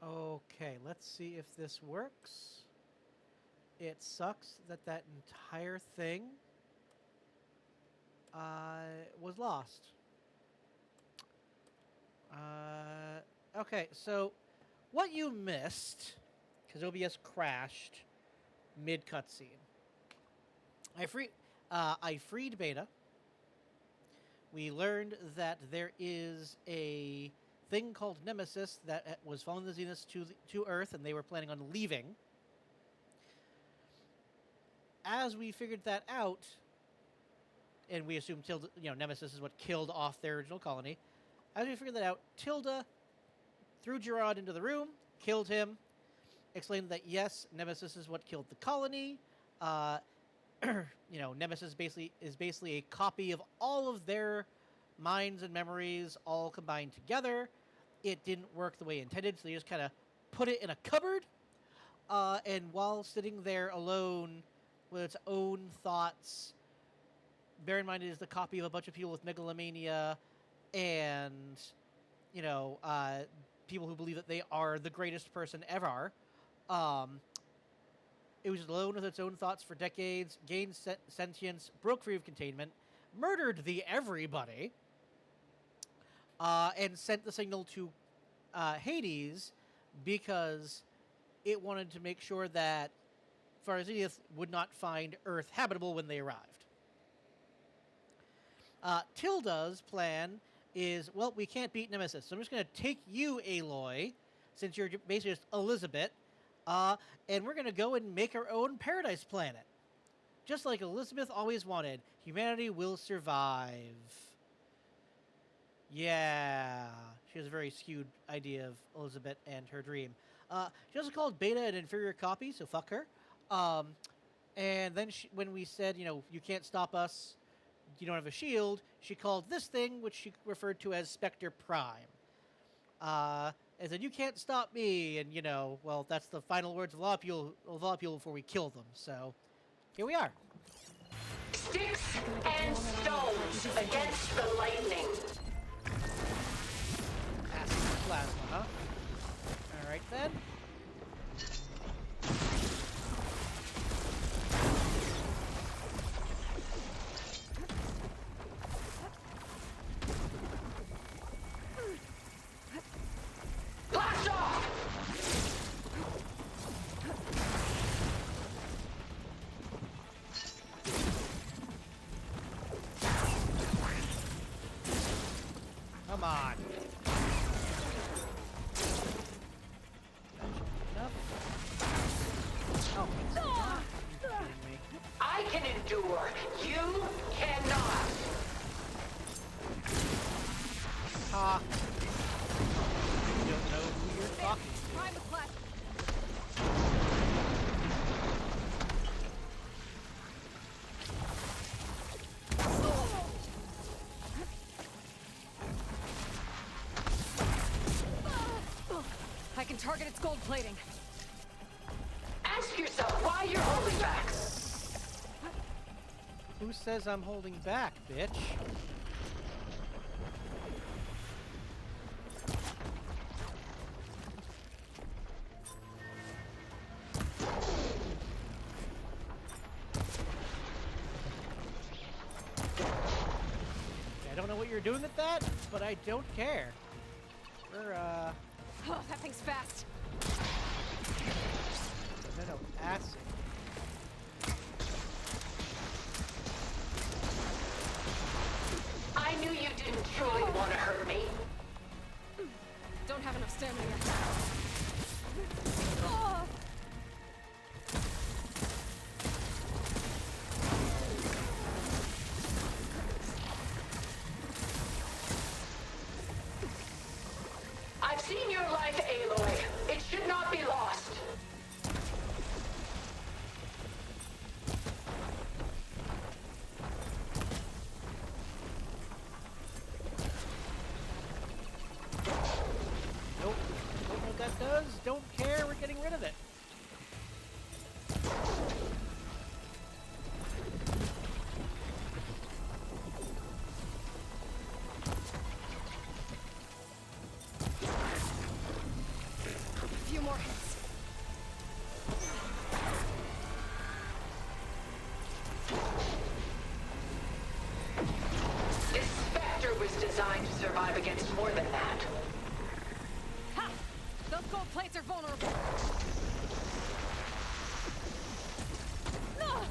Okay, let's see if this works. It sucks that that entire thing was lost. Okay, so what you missed, because OBS crashed mid cutscene. I freed Beta. We learned that there is a thing called Nemesis that was following the Zeniths to Earth, and they were planning on leaving. As we figured that out, and we assumed Tilda, Nemesis is what killed off their original colony. As we figured that out, Tilda threw Gerard into the room, killed him, explained that yes, Nemesis is what killed the colony. Nemesis is basically a copy of all of their minds and memories all combined together. It didn't work the way intended, so they just kind of put it in a cupboard. And while sitting there alone with its own thoughts, bear in mind it is the copy of a bunch of people with megalomania and, people who believe that they are the greatest person ever. It was alone with its own thoughts for decades, gained sentience, broke free of containment, murdered the everybody, and sent the signal to Hades because it wanted to make sure that Zenith would not find Earth habitable when they arrived. Tilda's plan is, well, we can't beat Nemesis, so I'm just going to take you, Aloy, since you're basically just Elizabeth, and we're going to go and make our own paradise planet. Just like Elizabeth always wanted. Humanity will survive. Yeah. She has a very skewed idea of Elizabeth and her dream. She also called Beta an inferior copy, so fuck her. And then when we said, you can't stop us, you don't have a shield, she called this thing, which she referred to as Spectre Prime. And said, you can't stop me, and, well, that's the final words of a lot of people before we kill them, so here we are. Sticks and stones against the lightning. Acid plasma, huh? Alright then. Blast off! Come on. Enough. Oh, it's not. Are you kidding me? I can endure. You cannot. Ha. You don't know who you're talking to. Prime the class. I can target its gold plating. Ask yourself why you're holding back. Who says I'm holding back, bitch? I don't know what you're doing with that, but I don't care. We're, Oh, that thing's fast. no, acid. I knew you didn't truly want to hurt me. Don't have enough stamina yet. Oh. I've seen your life, Aloy. It should not be lost. Nope. Don't know what that does. Don't care. We're getting rid of it. Gold plates are vulnerable. Ah!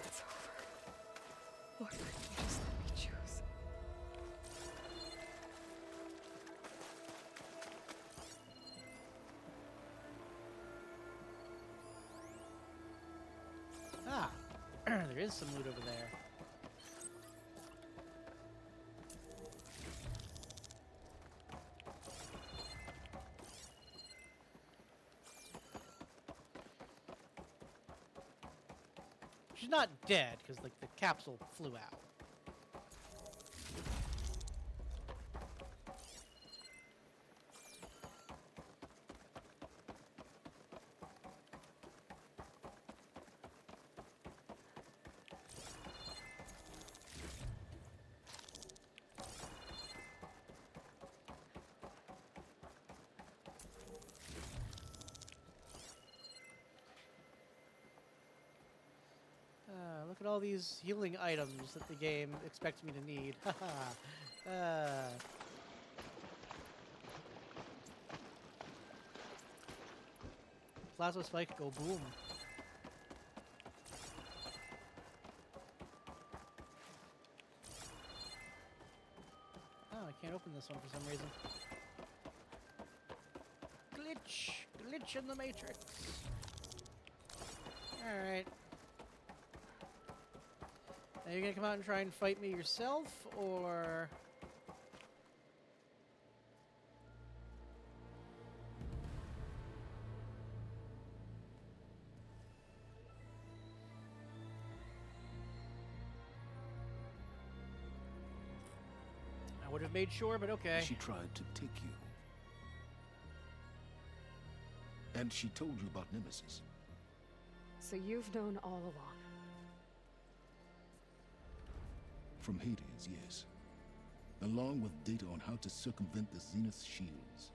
It's over. Lord, could you just let me choose? Ah, there is some loot over there. She's not dead, because like the capsule flew out. Look at all these healing items that the game expects me to need. Plasma spike, go boom. Oh, I can't open this one for some reason. Glitch in the matrix. All right. Are you gonna come out and try and fight me yourself, or? I would have made sure, but okay. She tried to take you. And she told you about Nemesis. So you've known all along. From Hades, yes. Along with data on how to circumvent the Zenith shields.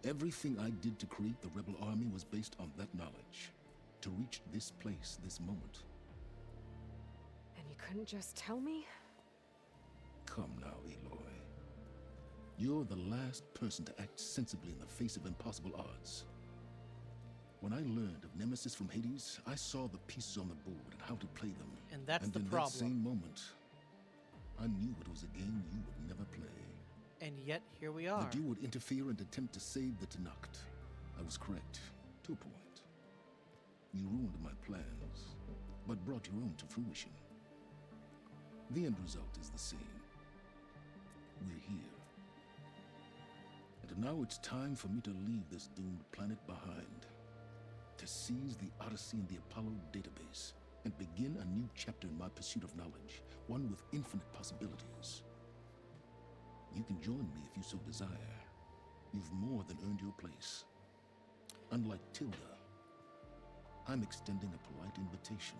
Everything I did to create the rebel army was based on that knowledge. To reach this place, this moment. And you couldn't just tell me? Come now, Aloy. You're the last person to act sensibly in the face of impossible odds. When I learned of Nemesis from Hades, I saw the pieces on the board and how to play them. And that's the in problem. that same moment, I knew it was a game you would never play. And yet, here we are. That you would interfere and attempt to save the Tenakth. I was correct, to a point. You ruined my plans, but brought your own to fruition. The end result is the same. We're here. And now it's time for me to leave this doomed planet behind. To seize the Odyssey and the Apollo database, and begin a new chapter in my pursuit of knowledge, one with infinite possibilities. You can join me if you so desire. You've more than earned your place. Unlike Tilda, I'm extending a polite invitation.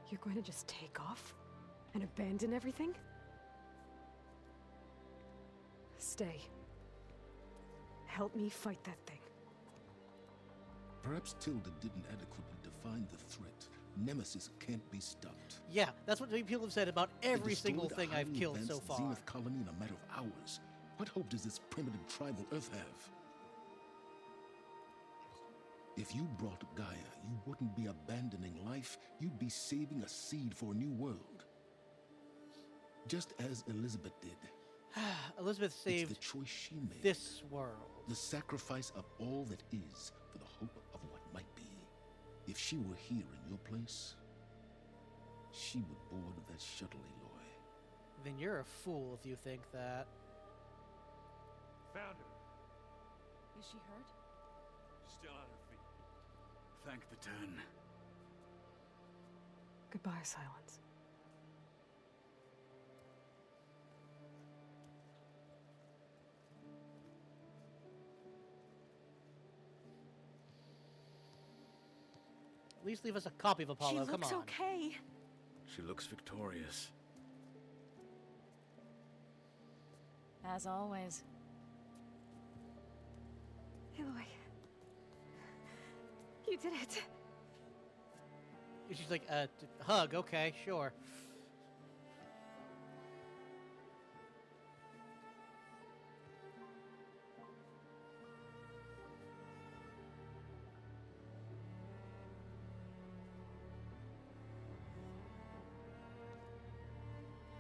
You're going to just take off? And abandon everything? Stay. Help me fight that thing. Perhaps Tilda didn't adequately define the threat. Nemesis can't be stopped. Yeah, that's what people have said about every single It destroyed thing a I've highly killed so advanced far. Zenith colony in a matter of hours. What hope does this primitive tribal Earth have? If you brought Gaia, you wouldn't be abandoning life. You'd be saving a seed for a new world. Just as Elizabeth did. Elizabeth It's saved the choice she made. this world. The sacrifice of all that is for the hope of what might be. If she were here in your place, she would board that shuttle, Aloy. Then you're a fool if you think that. Found her. Is she hurt? Still on her feet. Thank the Ten. Goodbye, Silence. least leave us a copy of Apollo. She Come looks on. okay. She looks victorious. As always. Aloy. You did it. She's like, hug. Okay, sure.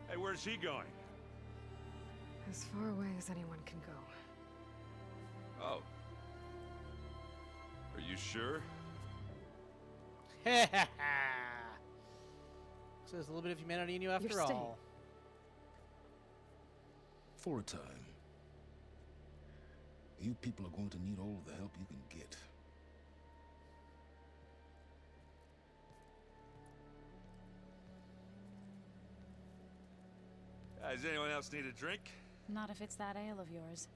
Hey, where's he going? As far away as anyone can go. Oh. Are you sure? So there's a little bit of humanity in you after You're staying. all. For a time. You people are going to need all of the help you can get. Does anyone else need a drink? Not if it's that ale of yours.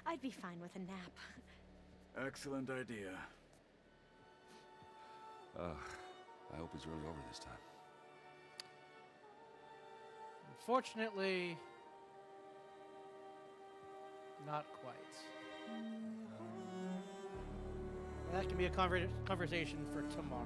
I'd be fine with a nap. Excellent idea. I hope it's really over this time. Unfortunately, not quite. That can be a conversation for tomorrow.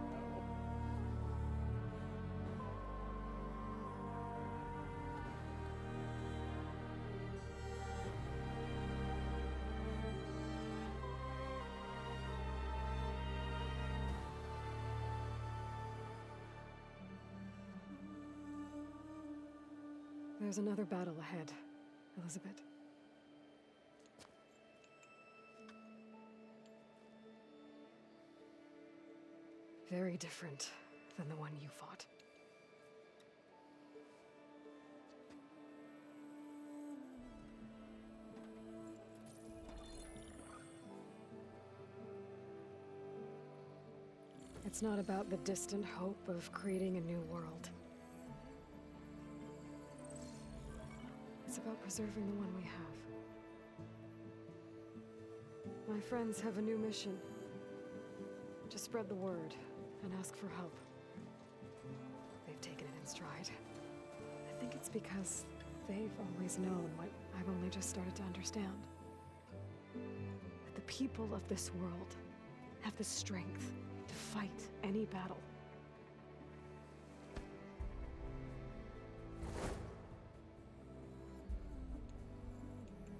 There's another battle ahead, Elizabeth. Very different than the one you fought. It's not about the distant hope of creating a new world. It's about preserving the one we have. My friends have a new mission. To spread the word and ask for help. They've taken it in stride. I think it's because they've always known what I've only just started to understand. That the people of this world have the strength to fight any battle.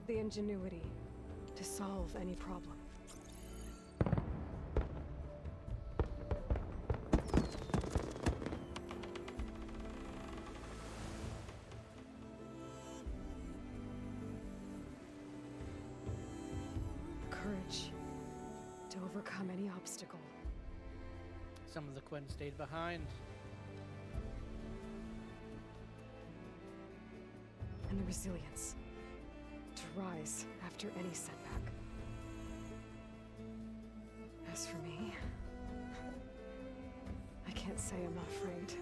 The ingenuity to solve any problem. Courage to overcome any obstacle. Some of the Quinn stayed behind. And the resilience to rise after any setback. As for me, I can't say I'm not afraid.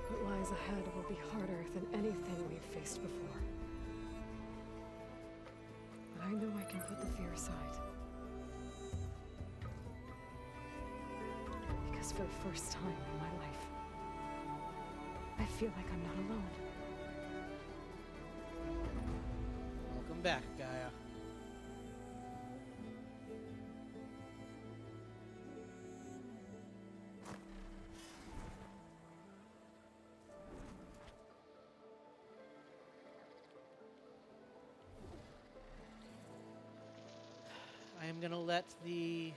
What lies ahead will be harder than anything we've faced before. But I know I can put the fear aside. Because for the first time in my life, I feel like I'm not alone. Welcome back, Gaia. I am gonna let the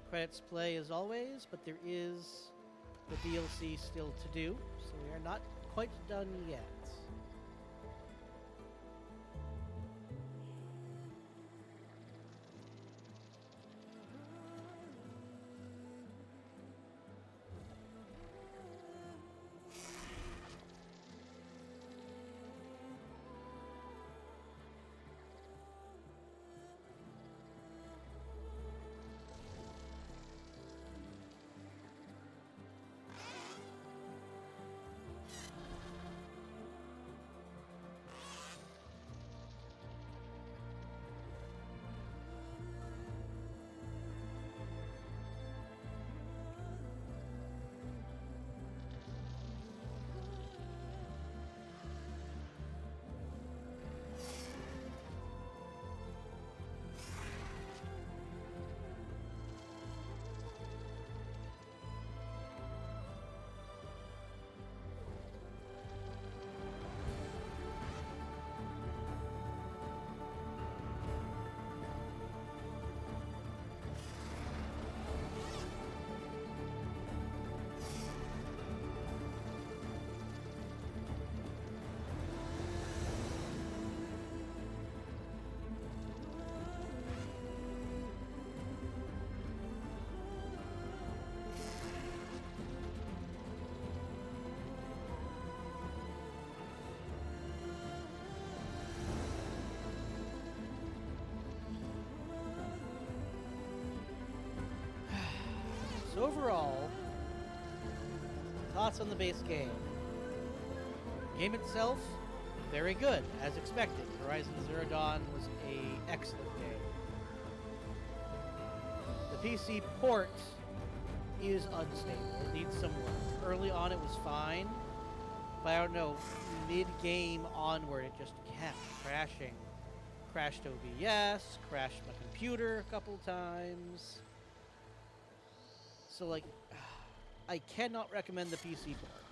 credits play as always, but there is the DLC still to do, so we are not quite done yet. So overall, thoughts on the base game. Game itself, very good, as expected. Horizon Zero Dawn was a excellent game. The PC port is unstable. It needs some work. Early on it was fine, but I don't know, mid-game onward it just kept crashing. Crashed OBS, crashed my computer a couple times. So like, I cannot recommend the PC port,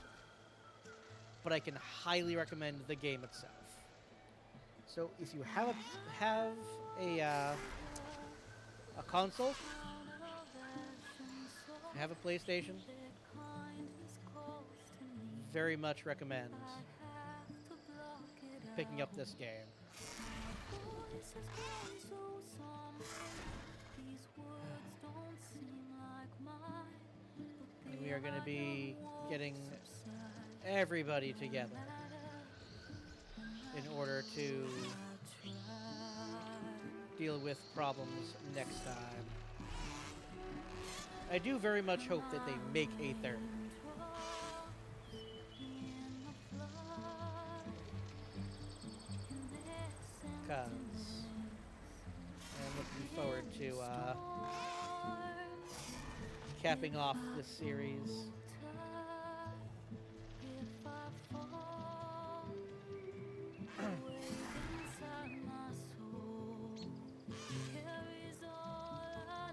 but I can highly recommend the game itself. So if you have a console, have a PlayStation, very much recommend picking up this game. And we are going to be getting everybody together in order to deal with problems next time. I do very much hope that they make a third. Because I'm looking forward to capping off this series.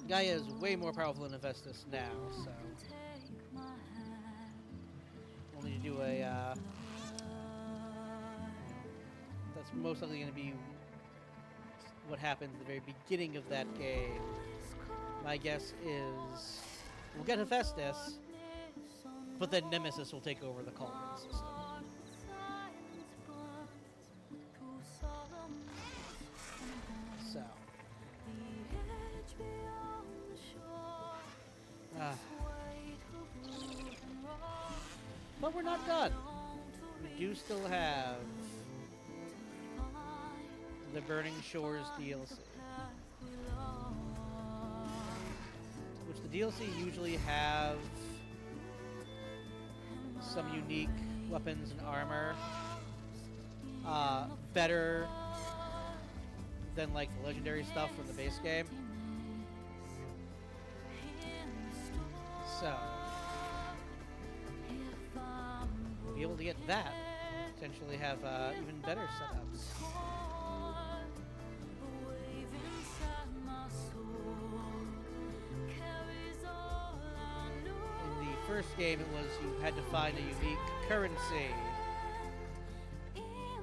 Gaia is way more powerful than Hephaestus now, so we'll need to do a that's most likely going to be what happens at the very beginning of that game. My guess is we'll get Hephaestus, but then Nemesis will take over the cauldron system. So. But we're not done. We do still have the Burning Shores DLC, which the DLC usually have some unique weapons and armor, better than like the legendary stuff from the base game. So we'll be able to get that, potentially have even better setups. In the first game, it was you had to find a unique currency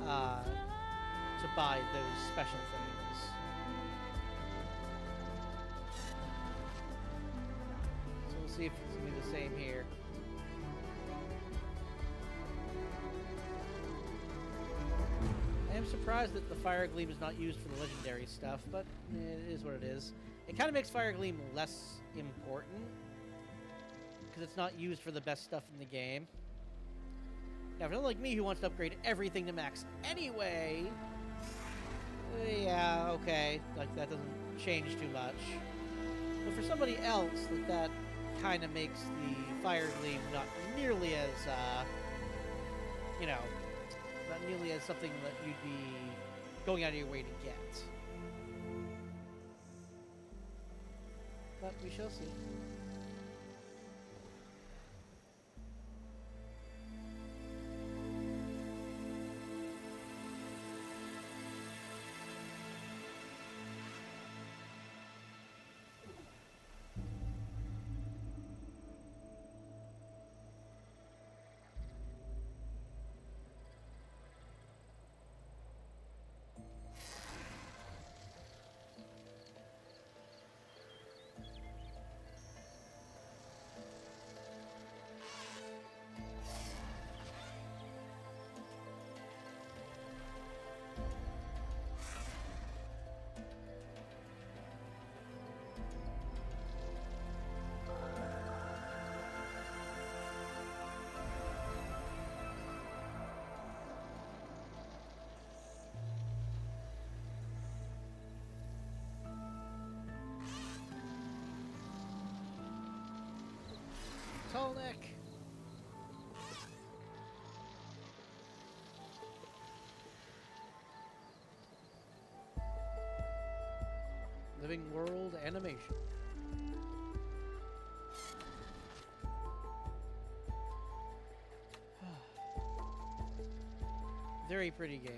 to buy those special things. So we'll see if it's going to be the same here. I am surprised that the Fire Gleam is not used for the legendary stuff, but it is what it is. It kind of makes Fire Gleam less important, because it's not used for the best stuff in the game. Now, for someone like me who wants to upgrade everything to max anyway, yeah, okay, like that doesn't change too much. But for somebody else, that kind of makes the Fire Gleam not nearly as, not nearly as something that you'd be going out of your way to get. But we shall see. Tall neck. Living world animation. Very pretty game.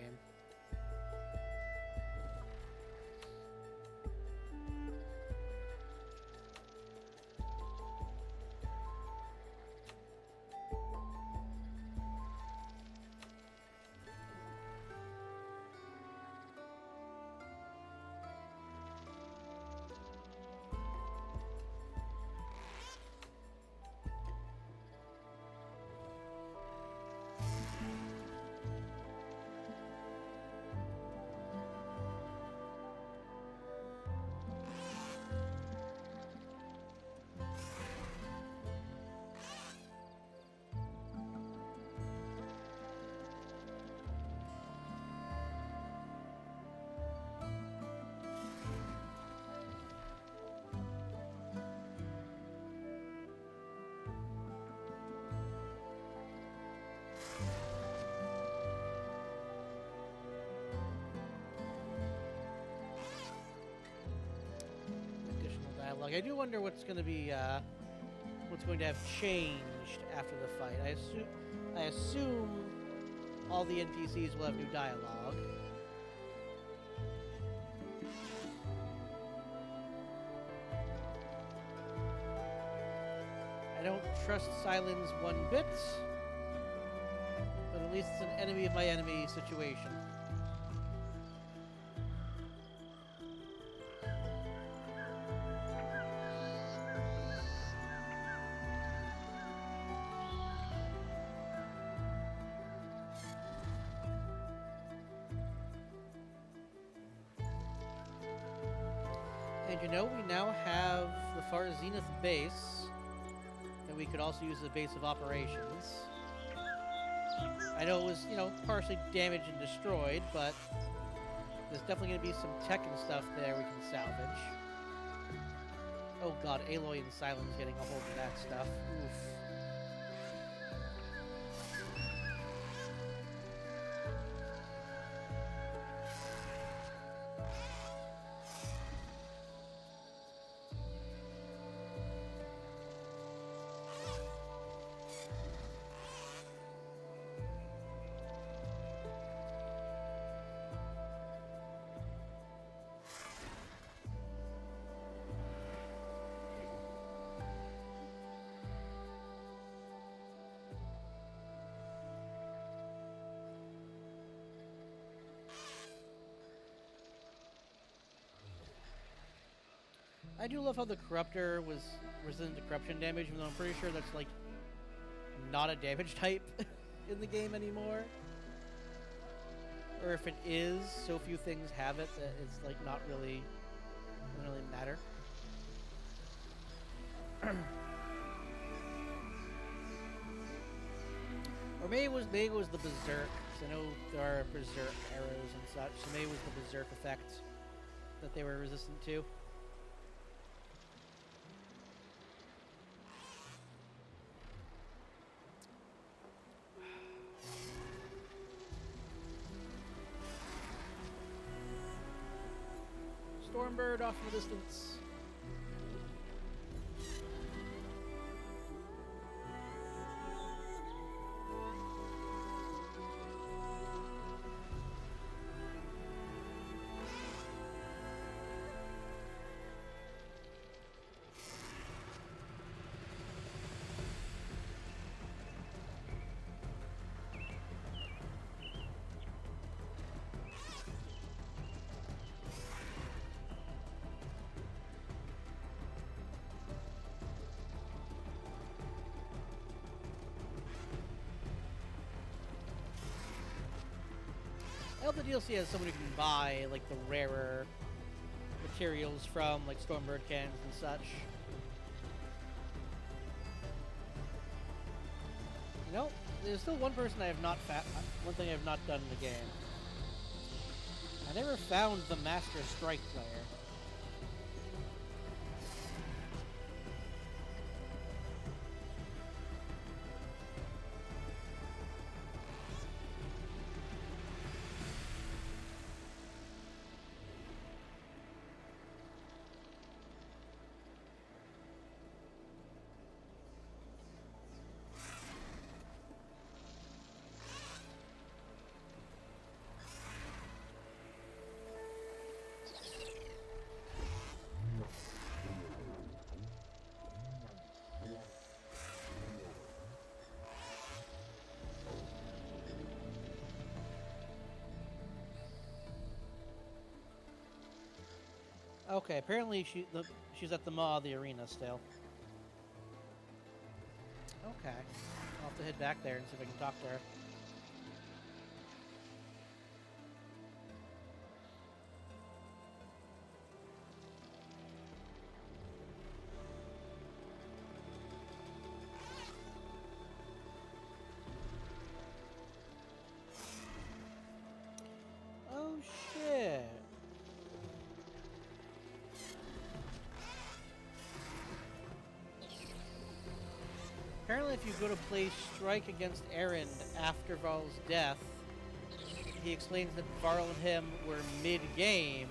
Dialogue. I do wonder what's going to be, what's going to have changed after the fight. I assume all the NPCs will have new dialogue. I don't trust Silence one bit, but at least it's an enemy of my enemy situation. And you know, we now have the Far Zenith base that we could also use as a base of operations. I know it was, you know, partially damaged and destroyed, but there's definitely going to be some tech and stuff there we can salvage. Oh god, Aloy and Silence getting a hold of that stuff. Oof. I do love how the Corruptor was resistant to corruption damage, even though I'm pretty sure that's, like, not a damage type in the game anymore. Or if it is, so few things have it that it's, like, not really, doesn't really matter. Or maybe it was the Berserk, because I know there are Berserk arrows and such, so maybe it was the Berserk effect that they were resistant to. Stormbird off in the distance. I hope the DLC has someone who can buy, like, the rarer materials from, like, Stormbird cannons and such. You know, there's still one person I have not one thing I have not done in the game. I never found the Master Strike player. Okay, apparently she's at the maw of the arena still. Okay. I'll have to head back there and see if I can talk to her. Oh shit. Apparently if you go to play Strike against Erend after Varl's death, he explains that Varl and him were mid-game